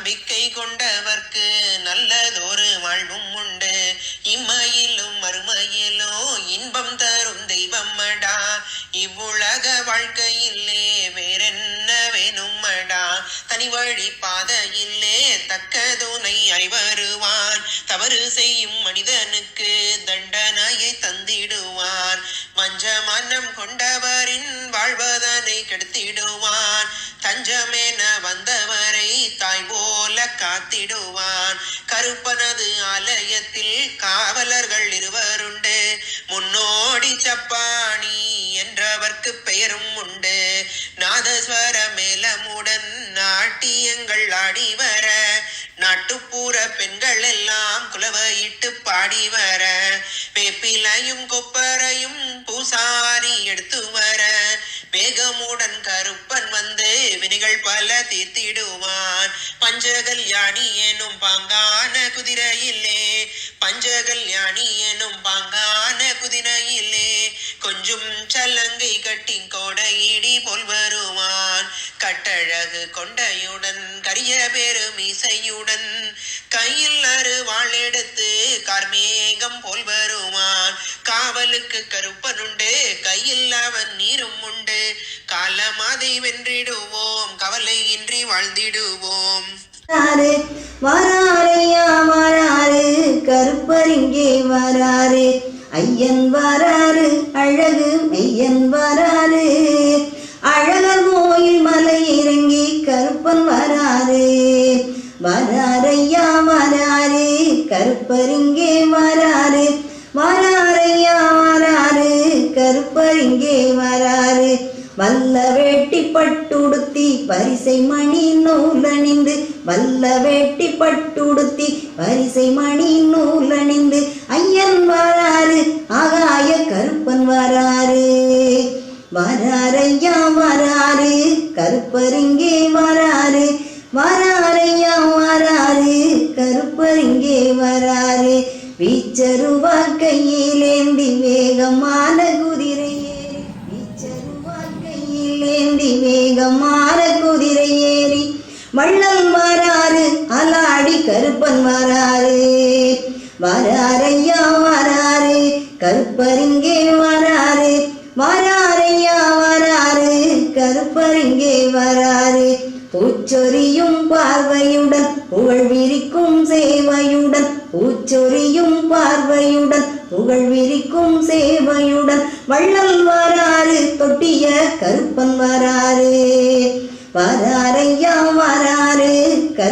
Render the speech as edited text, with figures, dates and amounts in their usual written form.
நம்பிக்கை கொண்டவர்க்கு நல்லதொரு வாழ்வும் உண்டு. இம்மையிலும் மறுமையிலும் இன்பம் தரும் தெய்வம்மடா. இவ்வுலக வாழ்க்கையிலே வேறென்ன வேணுமடா. தனி வழி பாதையிலே தக்க துணை வருவான். தவறு செய்யும் மனிதனுக்கு தண்டனையை தந்திடுவான். வஞ்ச மனம் கொண்டவரின் வாழ்வதனை கெடுத்திடுவான். தஞ்சமென வந்தவரை தாய் போல காத்திடுவான். கருப்பனது ஆலயத்தில் காவலர்கள் இருவருண்டு. முன்னோடி சப்பாணி என்றவர்க்கு பெயரும் உண்டு. நாதஸ்வர மேளமுடன் நாட்டியங்கள் ஆடி வர நாட்டுப்புற பெண்கள் எல்லாம் குலவையிட்டு பாடி வர வேப்பிலையும் கொப்பரையும் பூசாரி எடுத்து வர வேகமுடன் கருப்பன் வந்து வினைகள் பல தீர்த்திடுவான். பஞ்சகல்யாணி எனும் பாங்கான குதிரையிலே பஞ்சகல்யாணி எனும் பாங்கான குதிரையிலே கொஞ்சம் சல்லங்கை கட்டி கோடையிடி போல் வருவான். கட்டழகு கொண்டையுடன் கரிய பெரும் இசையுடன் கையில் அருவாள் எடுத்து கார்மேகம் போல் வருவான். காவலுக்கு கருப்பனுண்டு, கையில் அவன் நீரும் உண்டு. காலமாதை வென்றிடுவோம், கவலை இன்றி வாழ்ந்திடுவோம். வராரையா வராரு, கருப்பர் இங்கே வராரு. ஐயன் வராரு, அழகு மெய்யன் வராரு. அழகர் கோயில் மலை இறங்கி கருப்பன் வராரு. வராரையா வராரு, கருப்பர் இங்கே வராரு. வராரையா வராரு, கருப்பர் இங்கே வராரு. வல்ல வேட்டி பட்டுடுத்தி வரிசை மணி நூலணிந்து வல்ல வேட்டி பட்டுடுத்தி வரிசை மணி நூலணிந்து ஐயன் வராரு, ஆகாய கருப்பன் வராரு. வராரையா வராரு, கருப்பர் இங்கே வராரு. வராரையா வராரு, கருப்பர் இங்கே வராரு. வீச்சருவா கையிலேந்தி வேகமான குதிரையே வீச்சருவா கையிலேந்தி வேகமான குதிரை ஏறி வள்ளல் வராரு, அலாடி கருப்பன் வராரு. வராரையா வராரு, கருப்பர் இங்கே வராரு. வராரையா வராரு, கருப்பர் இங்கே வராரு. பூச்சொரியும் பார்வையுடன் புகழ் விரிக்கும் சேவையுடன் பூச்சொரியும் பார்வையுடன் புகழ் விரிக்கும் சேவையுடன் வள்ளல் வராரு, தொட்டிய கருப்பன் வராரு. வராரையா வராரு.